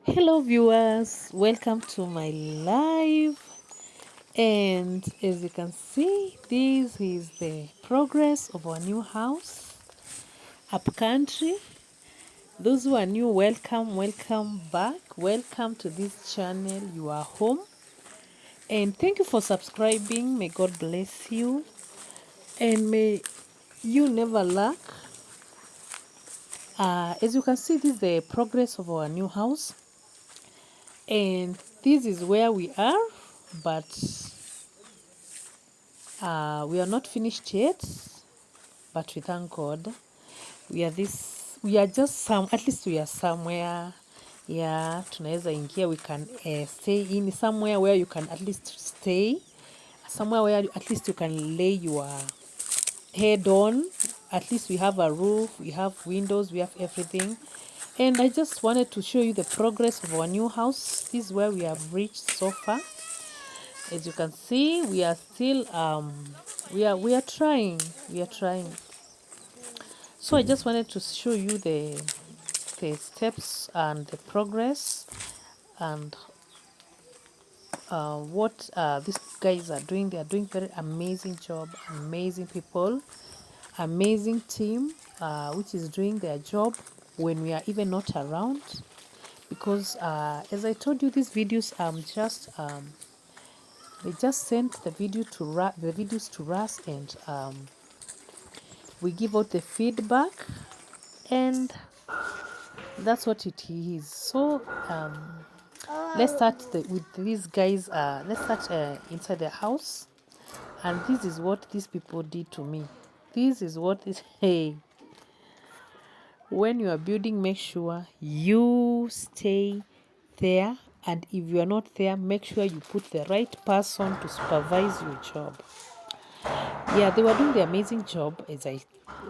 Hello viewers, welcome to my live. And as you can see, this is the progress of our new house up country. Those who are new, welcome back, welcome to this channel. You are home, and thank you for subscribing. May God bless you, and may you never lack. As you can see, this is the progress of our new house, and this is where we are, but we are not finished yet, but we thank God. We are just at least we are somewhere. Yeah, tunaweza ingia, we can stay in somewhere where you can at least stay, somewhere where at least you can lay your head on. At least we have a roof, we have windows, we have everything. And I just wanted to show you the progress of our new house. This is where we have reached so far. As you can see, we are still we are trying. So I just wanted to show you the steps and the progress and what these guys are doing. They are doing very amazing job, amazing people, amazing team, which is doing their job when we are even not around. Because as I told you, these videos just they just sent the videos to us, and we give out the feedback, and that's what it is. So let's start with these guys. Let's start inside the house, and this is what these people did to me. This is what is hey. When you are building, make sure you stay there, and if you are not there, make sure you put the right person to supervise your job. Yeah, they were doing the amazing job, as I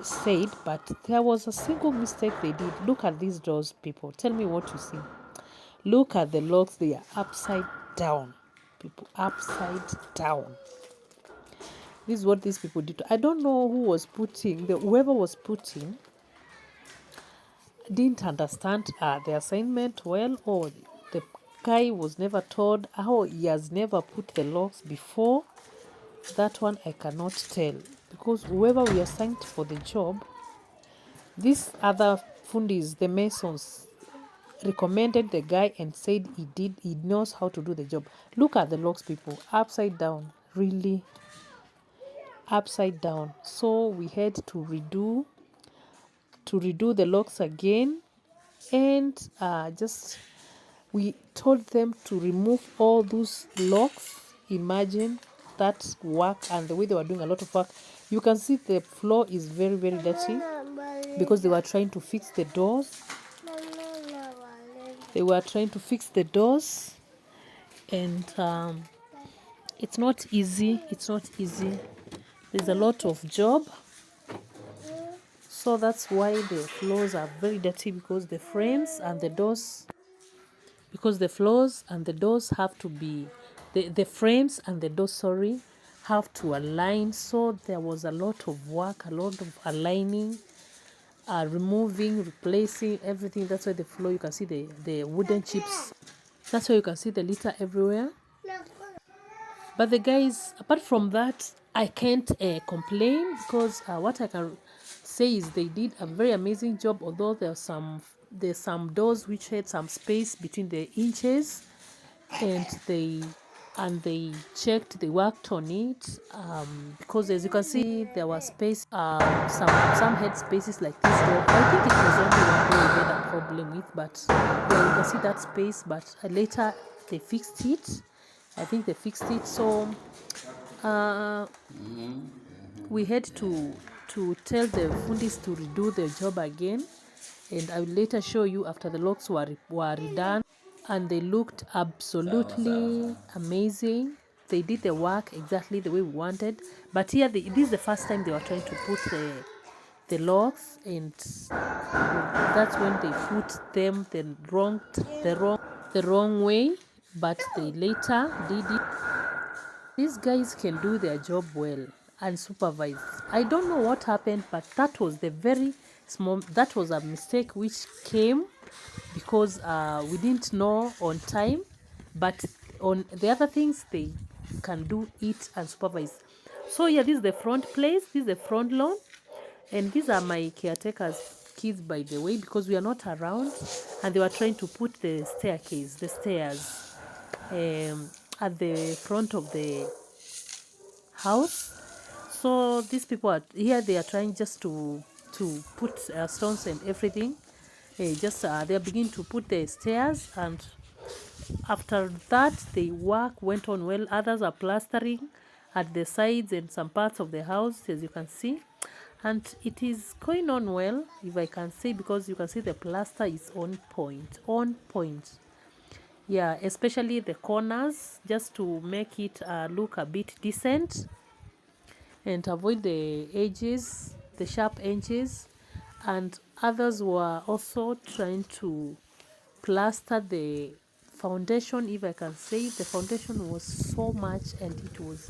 said, but there was a single mistake they did. Look at these doors, people. Tell me what you see. Look at the locks. They are upside down. People, upside down. This is what these people did. I don't know who was putting, whoever was putting didn't understand the assignment well, or the guy was never told how he has never put the locks before. That one I cannot tell, because whoever we assigned for the job, these other fundis, the masons, recommended the guy and said he knows how to do the job. Look at the locks, people, upside down, really upside down. So we had to redo the locks again, and just we told them to remove all those locks. Imagine that work, and the way they were doing a lot of work. You can see the floor is very dirty, because they were trying to fix the doors. And it's not easy. There's a lot of job. So that's why the floors are very dirty, because the frames and the doors, because the floors and the doors have to be, the frames and the doors, sorry, have to align. So there was a lot of work, a lot of aligning, removing, replacing everything. That's why the floor, you can see the wooden chips. That's why you can see the litter everywhere. But the guys, apart from that, I can't complain, because what I can say is they did a very amazing job. Although there's some doors which had some space between the inches, and they checked, they worked on it, because as you can see, there was space, some head spaces like this door. I think it was only one door we had a problem with, but yeah, you can see that space. But later they fixed it. I think they fixed it. So we had to tell the fundis to redo the job again, and I will later show you after the locks were redone, and they looked absolutely amazing. They did the work exactly the way we wanted. But here, this is the first time they were trying to put the locks, and that's when they put them the wrong way. But they later did it. These guys can do their job well and supervise. I don't know what happened, but that was a mistake which came because we didn't know on time, but on the other things they can do it and supervise. So yeah, this is the front place, this is the front lawn, and these are my caretakers' kids, by the way, because we are not around, and they were trying to put the stairs at the front of the house. So these people are here, they are trying just to put stones and everything. Just they are beginning to put the stairs, and after that the work went on well. Others are plastering at the sides and some parts of the house, as you can see, and it is going on well, if I can say, because you can see the plaster is on point. Yeah, especially the corners, just to make it look a bit decent and avoid the edges, the sharp edges. And others were also trying to plaster the foundation, if I can say. The foundation was so much, and it was,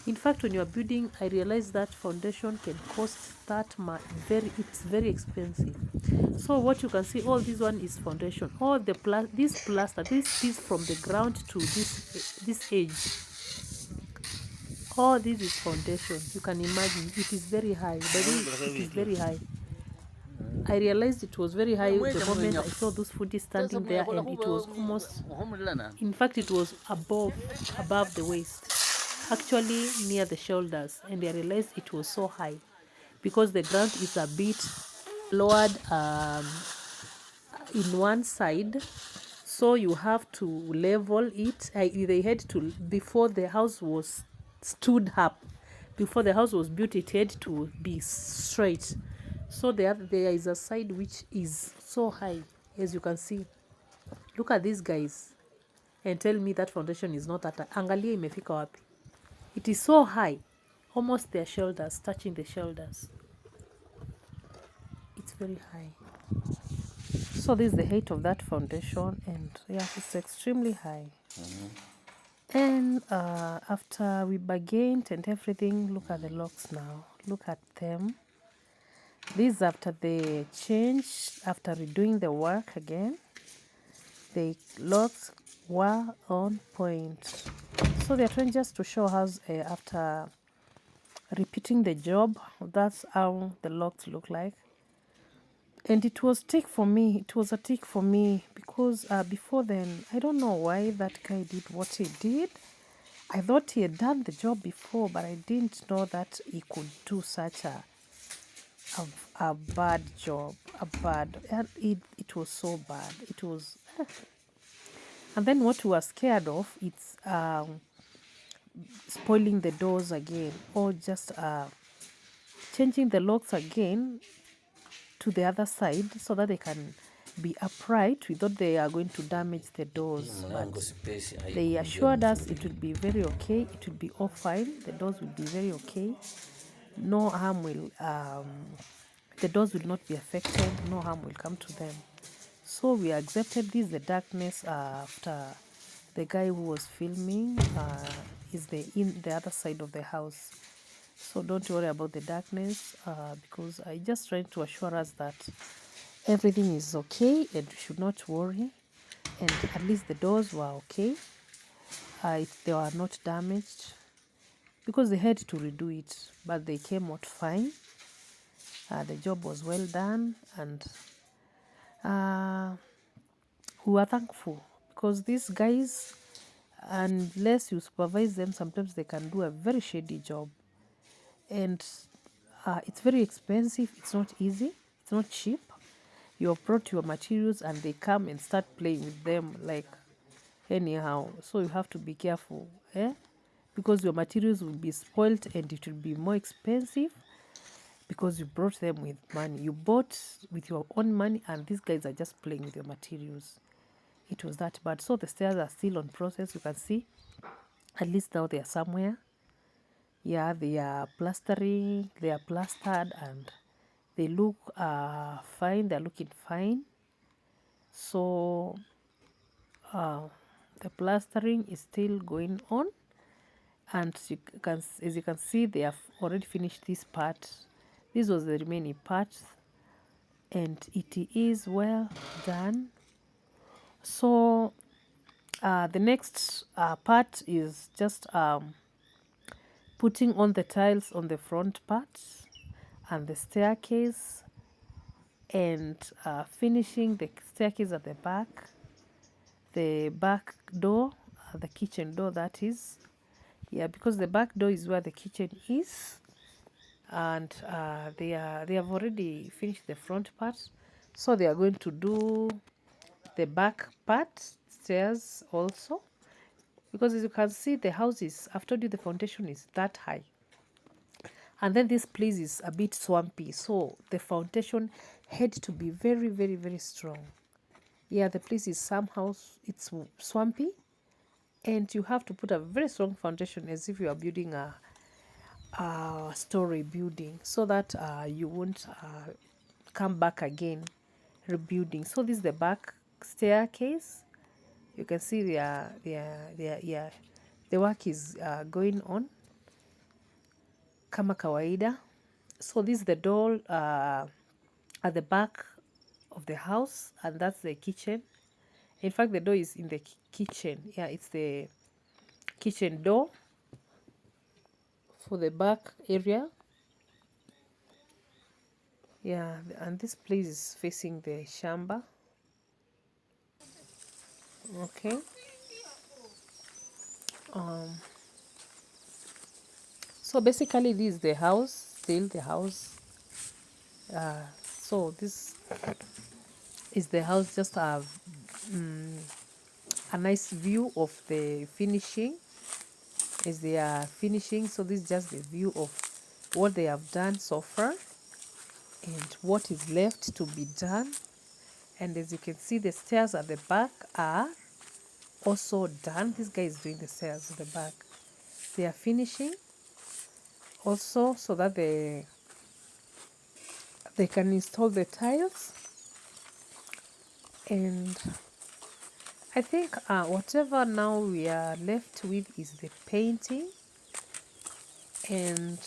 in fact, when you are building, I realized that foundation can cost that much. It's very expensive. So what you can see, all this one is foundation. All the this plaster, this is from the ground to this edge. All this is foundation. You can imagine it is very high. It is very high. I realized it was very high the moment I saw those foodies standing there, and it was almost, in fact, it was above the waist, actually near the shoulders, and I realized it was so high because the ground is a bit lowered in one side, so you have to level it. They had to, before the house was stood up, before the house was built, it had to be straight. So there is a side which is so high, as you can see. Look at these guys and tell me that foundation is not at angalia imefika wapi. It is so high, almost their shoulders, touching the shoulders. It's very high. So this is the height of that foundation, and yeah, it's extremely high. And after we bargained and everything, look at the locks now. Look at them. This is after they changed, after redoing the work again. The locks were on point. So they're trying just to show us after repeating the job, that's how the locks look like. And it was tick for me. It was a tick for me because before then, I don't know why that guy did what he did. I thought he had done the job before, but I didn't know that he could do such a bad job. And it was so bad. It was, and then what we were scared of, it's spoiling the doors again, or just changing the locks again to the other side so that they can be upright. We thought they are going to damage the doors, but they assured us it would be very okay. It will be all fine. The doors will be very okay. No harm will, the doors will not be affected. No harm will come to them. So we accepted this. The darkness after the guy who was filming is in the other side of the house. So don't worry about the darkness because I just trying to assure us that everything is okay and we should not worry. And at least the doors were okay. They were not damaged because they had to redo it, but they came out fine. The job was well done, and we were thankful because these guys, unless you supervise them, sometimes they can do a very shady job. And it's very expensive. It's not easy. It's not cheap. You have brought your materials and they come and start playing with them like anyhow. So you have to be careful, because your materials will be spoiled and it will be more expensive because you brought them with money. You bought with your own money, and these guys are just playing with your materials. It was that bad. So the stairs are still on process. You can see at least now they are somewhere. Yeah, they are plastering. They are plastered and they look fine. They're looking fine. So the plastering is still going on, and as you can see, they have already finished this part. This was the remaining part, and it is well done. So the next part is just putting on the tiles on the front part and the staircase, and finishing the staircase at the back door, the kitchen door, that is. Yeah, because the back door is where the kitchen is, and they have already finished the front part, so they are going to do the back part, stairs also, because as you can see, the house is, I've told you, the foundation is that high, and then this place is a bit swampy, so the foundation had to be very, very, very strong. Yeah, the place is somehow, it's swampy, and you have to put a very strong foundation, as if you are building a story building, so that you won't come back again rebuilding. So this is the back staircase. You can see yeah, the work is going on kama kawaida. So this is the door at the back of the house, and that's the kitchen. In fact, the door is in the kitchen. Yeah, it's the kitchen door for the back area. Yeah, and this place is facing the shamba. Okay. So basically this is the house, still the house. So this is the house, just a nice view of the finishing as they are finishing. So this is just the view of what they have done so far and what is left to be done. And as you can see, the stairs at the back are also done. This guy is doing the stairs at the back. They are finishing also, so that they can install the tiles. And I think whatever now we are left with is the painting and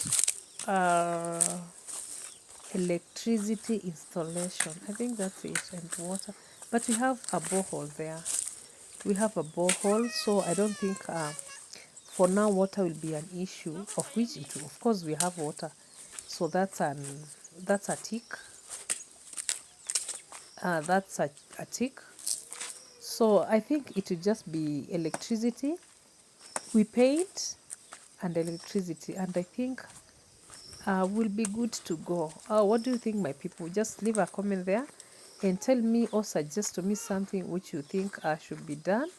electricity installation. I think that's it, and water. But we have a borehole there. We have a borehole, so I don't think for now water will be an issue. Of which it will, of course, we have water, so that's a tick. That's a tick. So I think it will just be electricity. We paint and electricity, and I think we'll be good to go. What do you think, my people? Just leave a comment there and tell me or suggest to me something which you think should be done,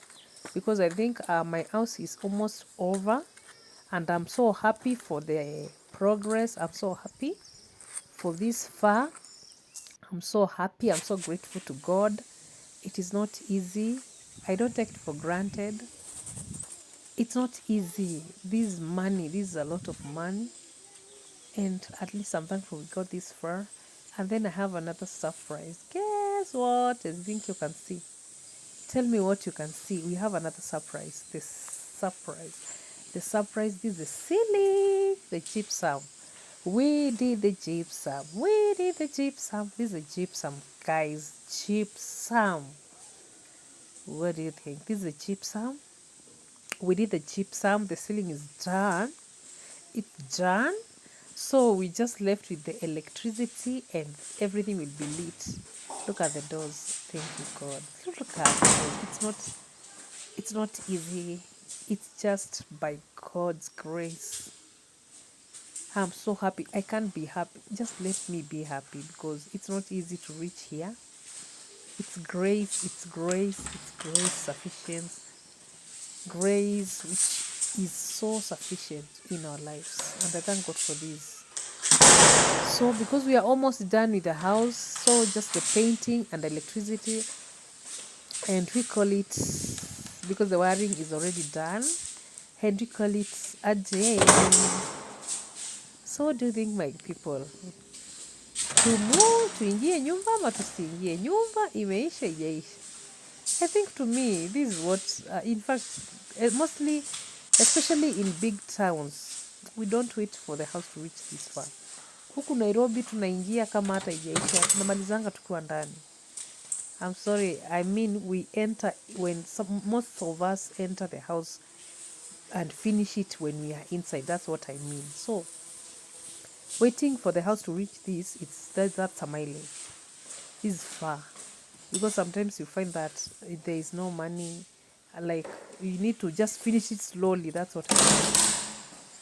because I think my house is almost over, and I'm so happy for the progress. I'm so happy for this far. I'm so happy. I'm so grateful to God. It is not easy. I don't take it for granted. It's not easy. This money, this is a lot of money, and at least I'm thankful we got this far. And then I have another surprise. Guess what? I think you can see. Tell me what you can see. We have another surprise. The surprise. This is the ceiling, the gypsum. We did the gypsum. This is a gypsum, guys. Gypsum. What do you think? This is a gypsum. We did the gypsum. The ceiling is done. It's done. So we just left with the electricity, and everything will be lit. Look at the doors. Thank you, God. Look at the doors. It's not easy. It's just by God's grace. I'm so happy. I can't be happy. Just let me be happy, because it's not easy to reach here. It's grace, sufficient. Grace which is so sufficient in our lives. And I thank God for this. So because we are almost done with the house, so just the painting and electricity, and we call it, because the wiring is already done, and we call it a day. So what do you think, my people? Tuingie nyumba ama tusiingie nyumba? Imeisha ijaisha? I think to me this is what in fact mostly, especially in big towns, we don't wait for the house to reach this far. Huku Nairobi tunaingia kama hata ijaisha, tunamalizanga tukiwa ndani. I'm sorry, I mean we enter when most of us enter the house and finish it when we are inside. That's what I mean. So waiting for the house to reach this, that's a mileage. This is far, because sometimes you find that there is no money, like you need to just finish it slowly. That's what I mean.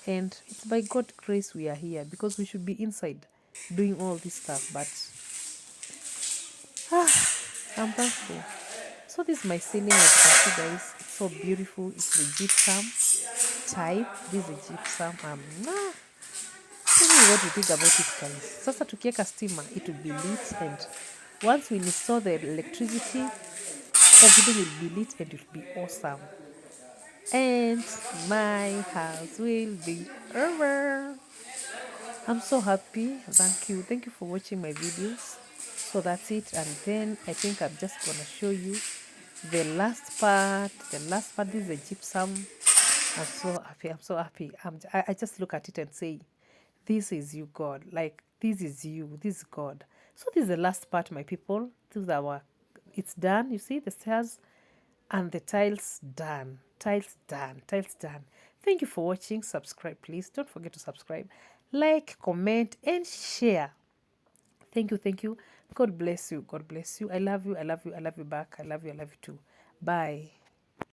And it's by God's grace we are here, because we should be inside doing all this stuff. But I'm thankful. So this is my ceiling, as you can see, guys. It's so beautiful. It's the gypsum type. This is the gypsum. Tell me what you think about it, guys. Sasa tukiweka stima, it will be lit, and once we install the electricity, everything will be lit and it will be awesome. And my house will be over. I'm so happy. Thank you. Thank you for watching my videos. So that's it. And then I think I'm just gonna show you the last part. The last part is the gypsum. I'm so happy. I'm so happy. I just look at it and say, this is you, God. Like, this is you. This is God. So this is the last part, my people. This is our, it's done. You see the stairs and the tiles done. Tiles done. Tiles done. Thank you for watching. Subscribe, please. Don't forget to subscribe. Like, comment, and share. Thank you. Thank you. God bless you. God bless you. I love you. I love you. I love you back. I love you. I love you too. Bye.